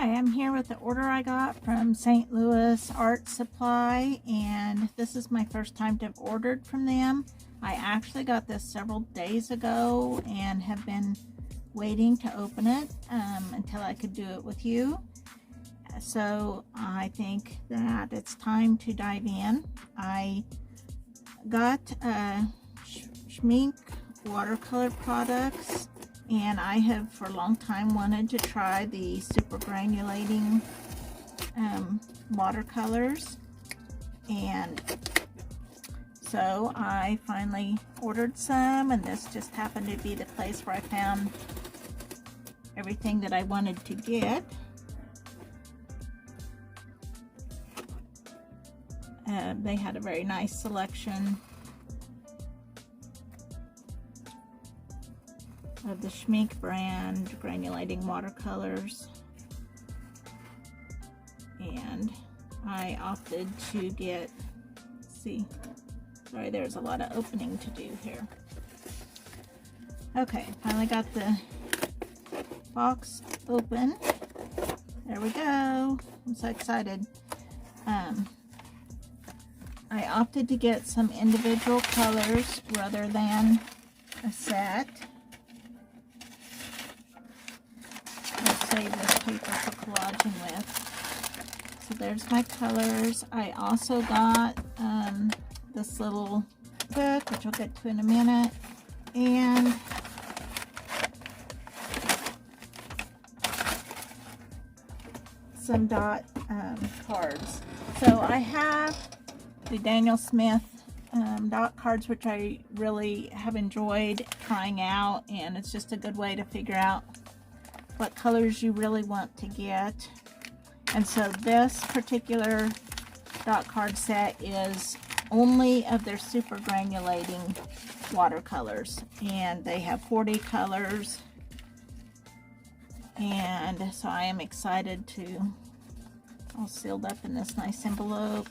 Hi, I'm here with the order I got from St. Louis Art Supply, and this is my first time to have ordered from them. I actually got this several days ago and have been waiting to open it until I could do it with you. So I think that it's time to dive in. I got Schmink watercolor products, and I have for a long time wanted to try the super granulating watercolors, and so I finally ordered some, and this just happened to be the place where I found everything that I wanted to get. They had a very nice selection of the Schmink brand granulating watercolors, and I opted to get, sorry, there's a lot of opening to do here. Okay, finally got the box open. There we go. I'm so excited. I opted to get some individual colors rather than a set. I'll save this paper for collaging with. So there's my colors. I also got this little book, which I'll get to in a minute, and some dot cards. So I have the Daniel Smith dot cards, which I really have enjoyed trying out, and it's just a good way to figure out what colors you really want to get. And so this particular dot card set is only of their super granulating watercolors, and they have 40 colors, and so I am excited to, all sealed up in this nice envelope.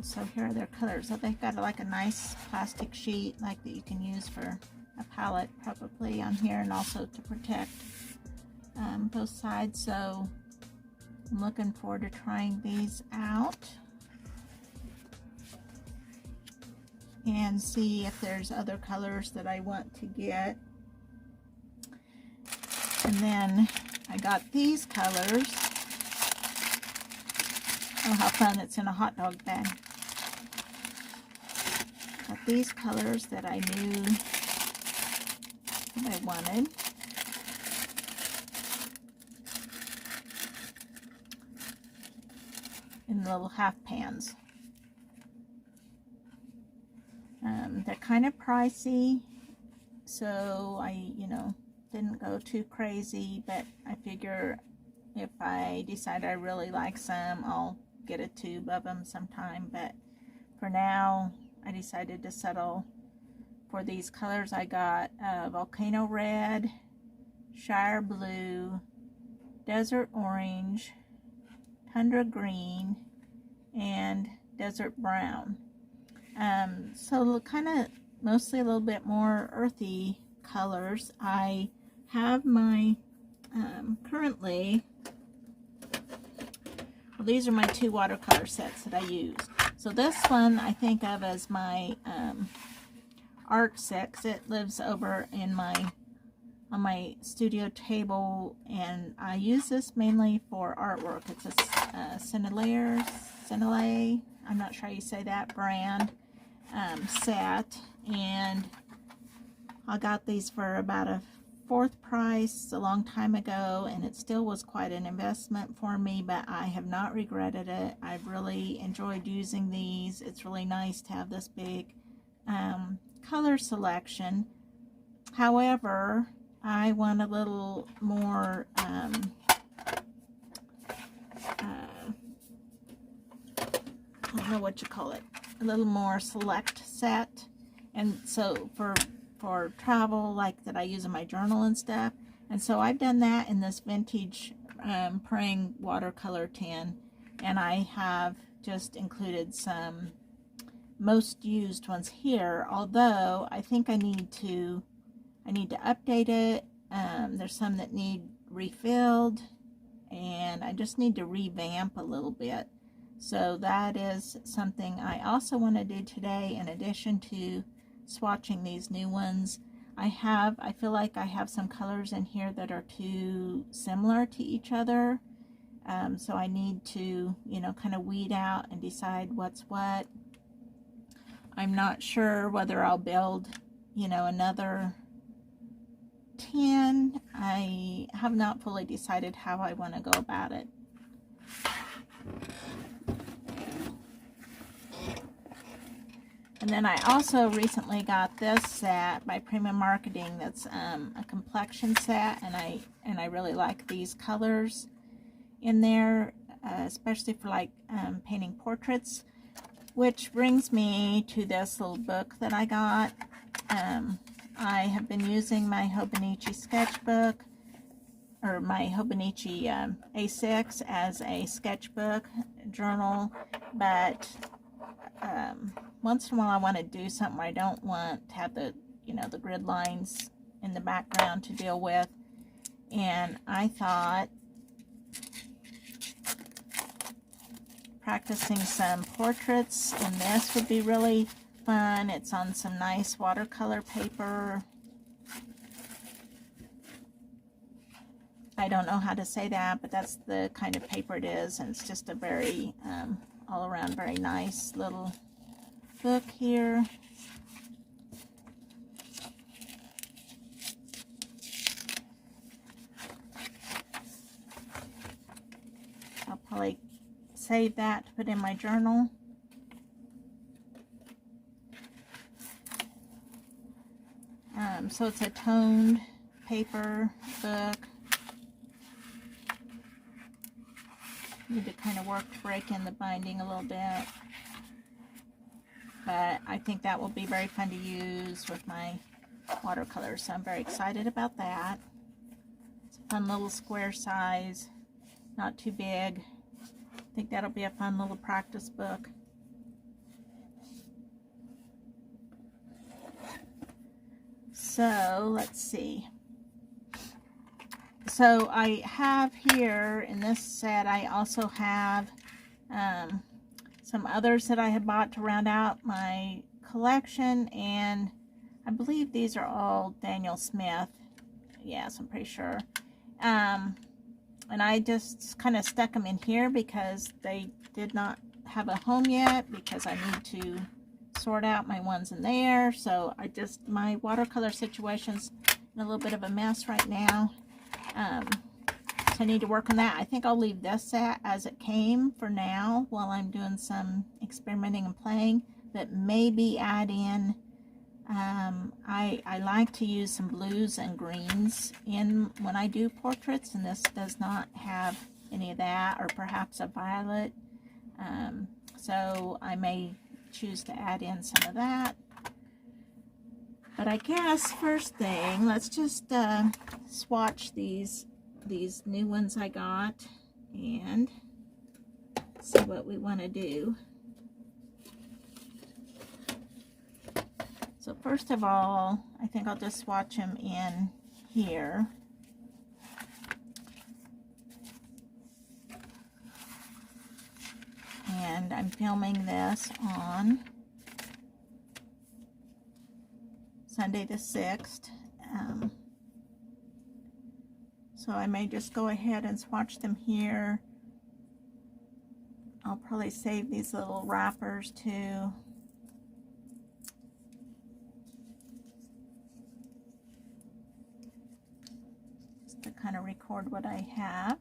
So here are their colors. So they've got like a nice plastic sheet like that you can use for a palette probably on here, and also to protect both sides. So I'm looking forward to trying these out and see if there's other colors that I want to get. And then I got these colors. Oh, how fun, it's in a hot dog bag. Got these colors that I knew that I wanted. In the little half pans. They're kind of pricey, so I, didn't go too crazy, but I figure if I decide I really like some, I'll get a tube of them sometime. But for now, I decided to settle for these colors. I got Volcano Red, Shire Blue, Desert Orange, Tundra Green, and Desert Brown. So kind of mostly a little bit more earthy colors. I have my currently, well, these are my two watercolor sets that I use. So this one I think of as my art set, 'cause it lives over in on my studio table, and I use this mainly for artwork. It's a Cinele, I'm not sure how you say that brand, set, and I got these for about a fourth price a long time ago, and it still was quite an investment for me, but I have not regretted it. I've really enjoyed using these. It's really nice to have this big color selection. However, I want a little more don't know what you call it, a little more select set. And so for travel, like that I use in my journal and stuff. And so I've done that in this vintage Praying watercolor tin, and I have just included some most used ones here, although I think I need to update it. There's some that need refilled, and I just need to revamp a little bit. So that is something I also want to do today, in addition to swatching these new ones. I feel like I have some colors in here that are too similar to each other. So I need to, you know, kind of weed out and decide what's what. I'm not sure whether I'll build, you know, another tin. I have not fully decided how I want to go about it. And then I also recently got this set by Premium Marketing. That's a complexion set, and I really like these colors in there, especially for like painting portraits. Which brings me to this little book that I got. I have been using my Hobonich sketchbook, or my Hobonich A6 as a sketchbook journal, but once in a while I want to do something where I don't want to have the, you know, the grid lines in the background to deal with. And I thought practicing some portraits in this would be really fun. It's on some nice watercolor paper. I don't know how to say that, but that's the kind of paper it is, and it's just a very all around very nice little book here. I'll probably save that to put in my journal. So it's a toned paper book. Need to kind of work to break in the binding a little bit, but I think that will be very fun to use with my watercolors, so I'm very excited about that. It's a fun little square size, not too big. I think that'll be a fun little practice book. So let's see. So I have here in this set, I also have some others that I had bought to round out my collection, and I believe these are all Daniel Smith. Yes, I'm pretty sure. And I just kind of stuck them in here because they did not have a home yet, because I need to sort out my ones in there. So my watercolor situation's in a little bit of a mess right now. So I need to work on that. I think I'll leave this set as it came for now while I'm doing some experimenting and playing, but maybe add in, I like to use some blues and greens in when I do portraits, and this does not have any of that, or perhaps a violet. So I may choose to add in some of that. But I guess first thing, let's just swatch these new ones I got and see what we want to do. So first of all, I think I'll just swatch them in here. And I'm filming this on Sunday the 6th. So I may just go ahead and swatch them here. I'll probably save these little wrappers too. Just to kind of record what I have.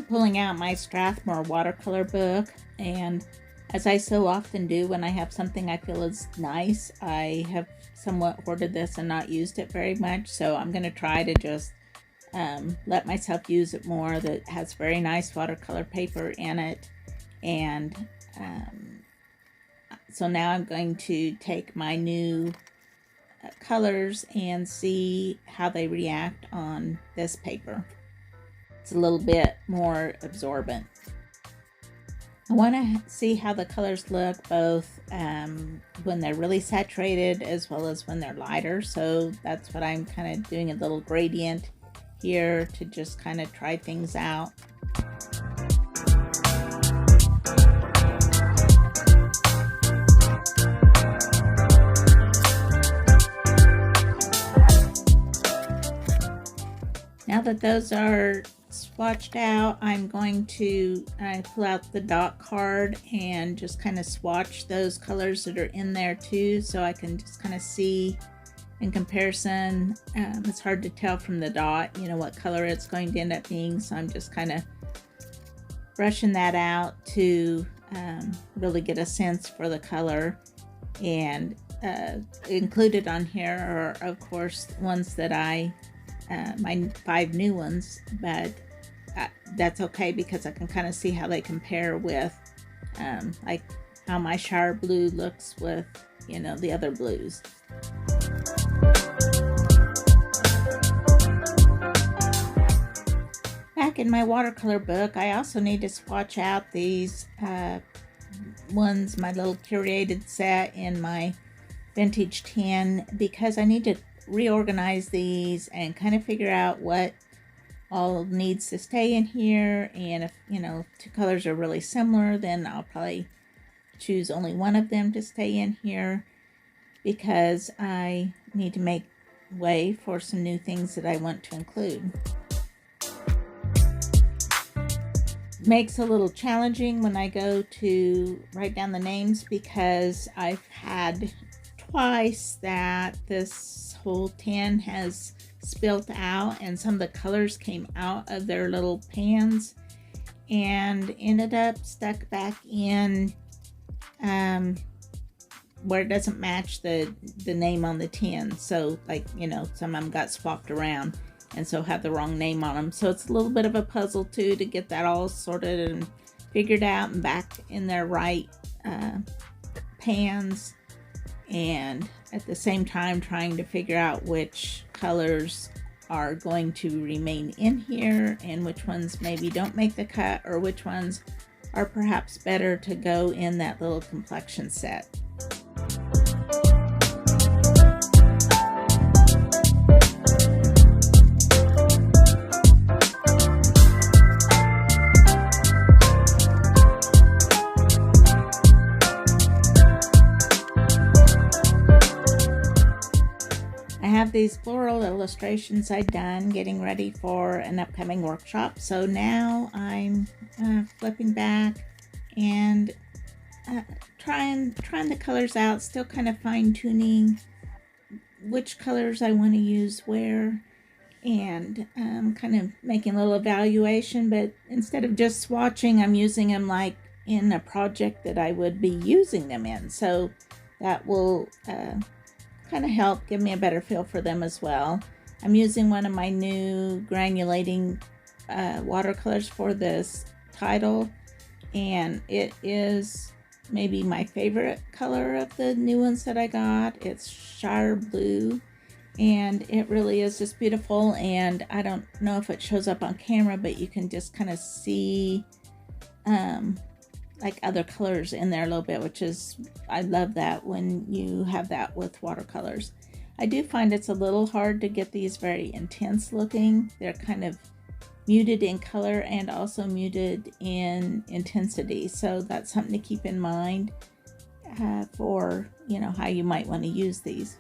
pulling out my Strathmore watercolor book, and as I so often do when I have something I feel is nice, I have somewhat hoarded this and not used it very much, so I'm going to try to just let myself use it more. That has very nice watercolor paper in it, and so now I'm going to take my new colors and see how they react on this paper. It's a little bit more absorbent. I want to see how the colors look both when they're really saturated as well as when they're lighter. So that's what I'm kind of doing, a little gradient here to just kind of try things out. Now that those are swatched out, I'm going to pull out the dot card and just kind of swatch those colors that are in there too, so I can just kind of see in comparison. It's hard to tell from the dot, you know, what color it's going to end up being, so I'm just kind of brushing that out to really get a sense for the color. And included on here are, of course, ones that my 5 new ones, but that's okay because I can kind of see how they compare with like how my shower blue looks with, you know, the other blues. Back in my watercolor book, I also need to swatch out these ones, my little curated set in my vintage tin, because I need to reorganize these and kind of figure out what all needs to stay in here. And if, you know, 2 colors are really similar, then I'll probably choose only one of them to stay in here, because I need to make way for some new things that I want to include. Makes a little challenging when I go to write down the names, because I've had twice that this whole tin has spilt out and some of the colors came out of their little pans and ended up stuck back in where it doesn't match the name on the tin. So, like, you know, some of them got swapped around and so have the wrong name on them. So it's a little bit of a puzzle too to get that all sorted and figured out and back in their right pans, and at the same time trying to figure out which colors are going to remain in here and which ones maybe don't make the cut, or which ones are perhaps better to go in that little complexion set. These floral illustrations I'd done getting ready for an upcoming workshop. So now I'm flipping back and trying the colors out, still kind of fine-tuning which colors I want to use where, and kind of making a little evaluation. But instead of just swatching, I'm using them like in a project that I would be using them in. So that will kind of help give me a better feel for them as well. I'm using one of my new granulating watercolors for this title, and it is maybe my favorite color of the new ones that I got. It's Shire Blue, and it really is just beautiful. And I don't know if it shows up on camera, but you can just kind of see like other colors in there a little bit, which is, I love that when you have that with watercolors. I do find it's a little hard to get these very intense looking. They're kind of muted in color and also muted in intensity, so that's something to keep in mind for, you know, how you might want to use these.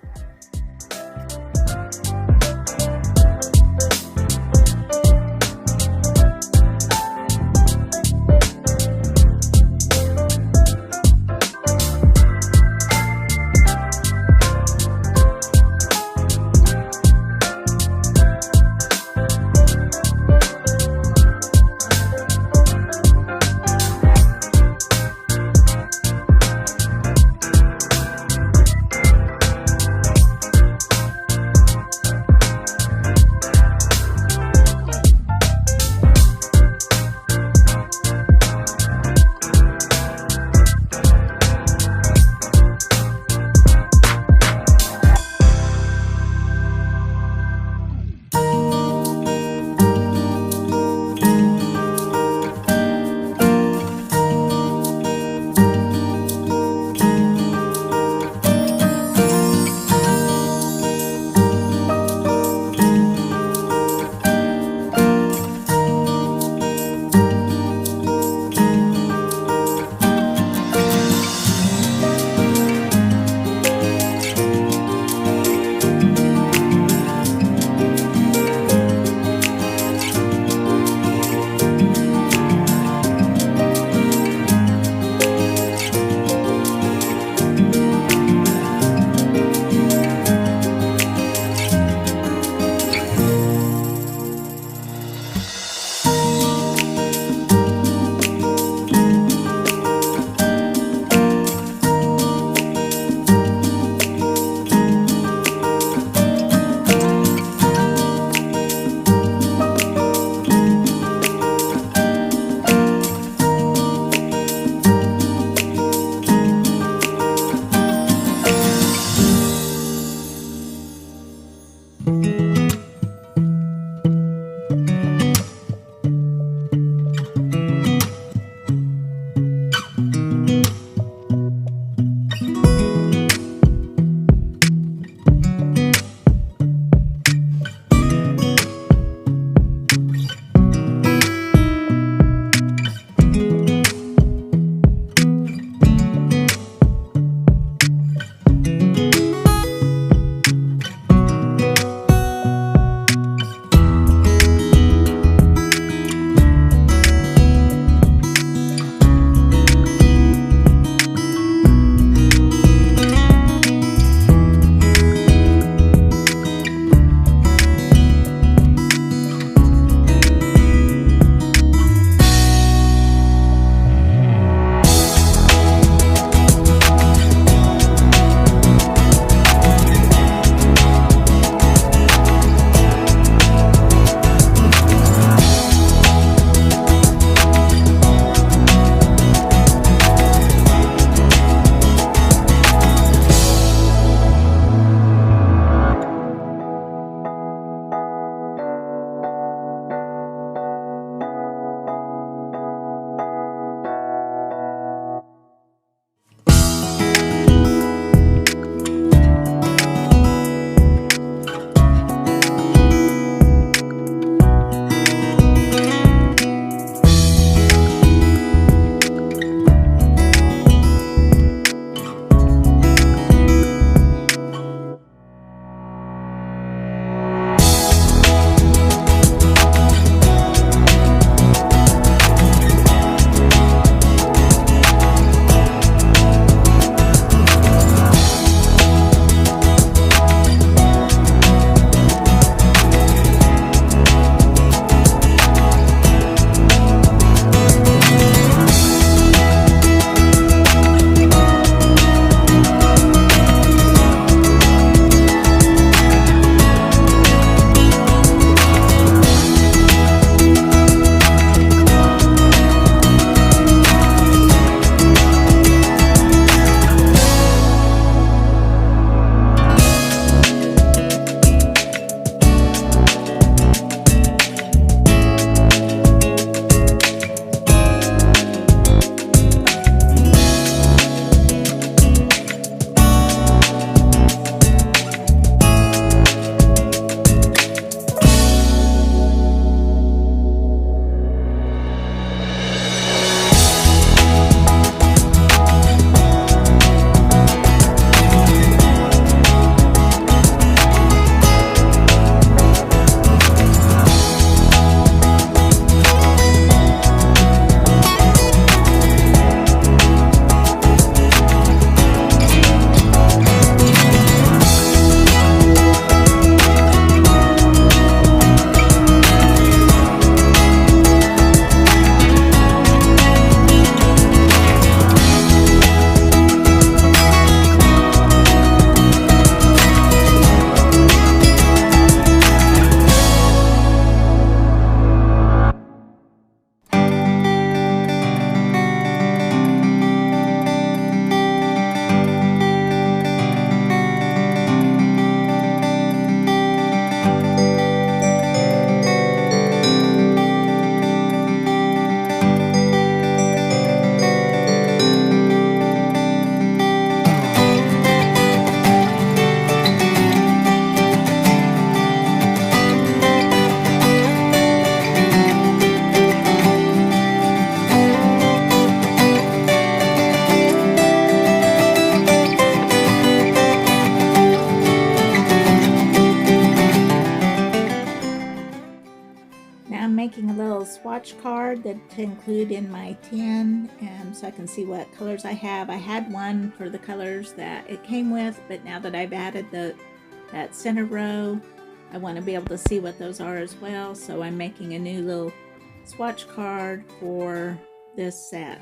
I'm making a little swatch card to include in my tin, so I can see what colors I have. I had one for the colors that it came with, but now that I've added that center row, I want to be able to see what those are as well. So I'm making a new little swatch card for this set.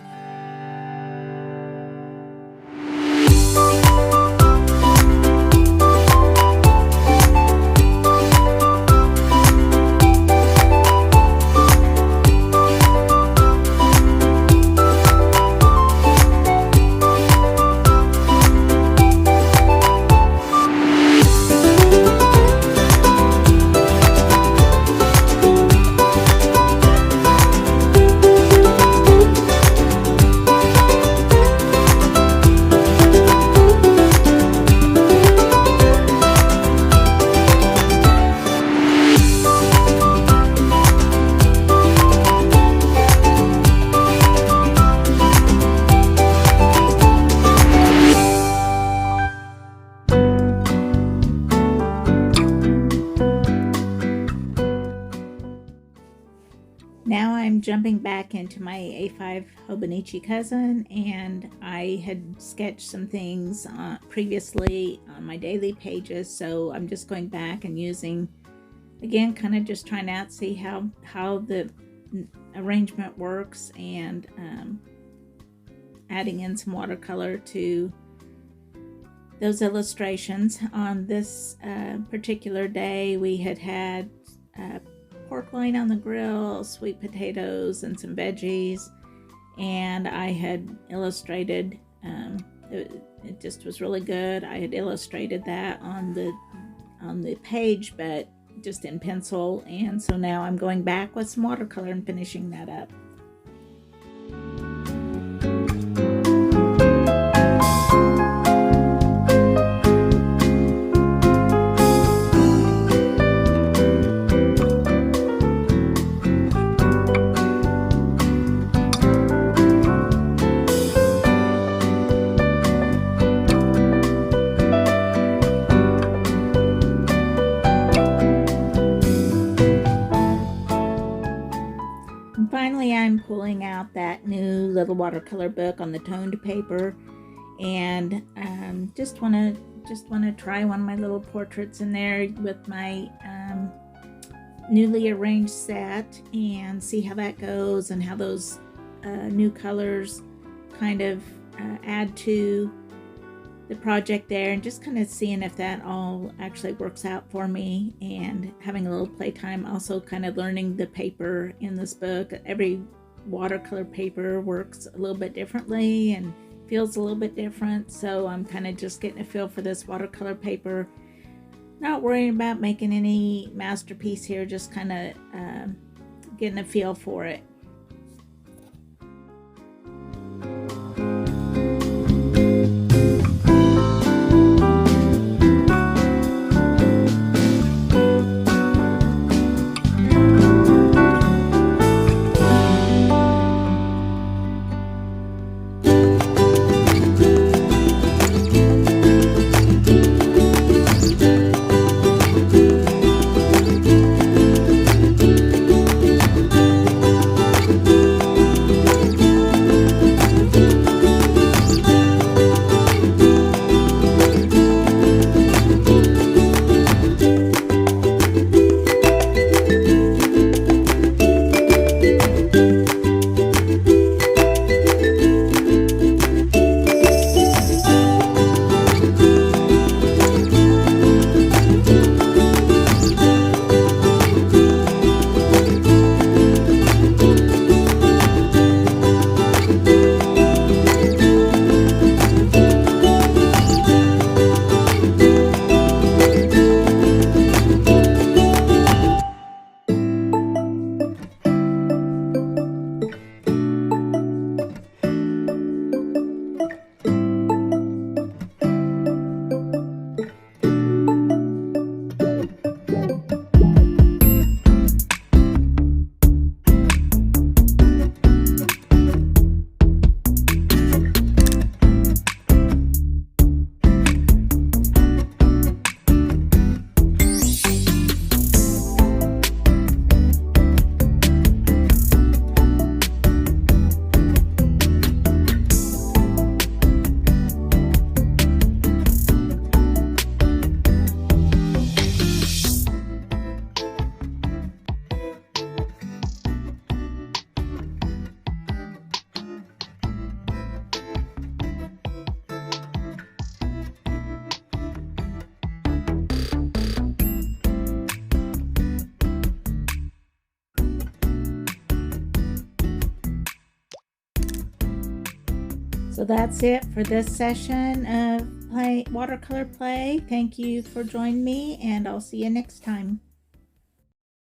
Now I'm jumping back into my A5 Hobonich Cousin, and I had sketched some things previously on my daily pages, so I'm just going back and using, again, kind of just trying out, see how the arrangement works, and adding in some watercolor to those illustrations. On this particular day, we had pork loin on the grill, sweet potatoes, and some veggies, and I had illustrated, it just was really good. I had illustrated that on the page, but just in pencil, and so now I'm going back with some watercolor and finishing that up. Finally, I'm pulling out that new little watercolor book on the toned paper, and just want to try one of my little portraits in there with my newly arranged set, and see how that goes, and how those new colors kind of add to the project there, and just kind of seeing if that all actually works out for me, and having a little playtime. Also kind of learning the paper in this book. Every watercolor paper works a little bit differently and feels a little bit different, so I'm kind of just getting a feel for this watercolor paper. Not worrying about making any masterpiece here, just kind of getting a feel for it. So that's it for this session of watercolor play. Thank you for joining me, and I'll see you next time.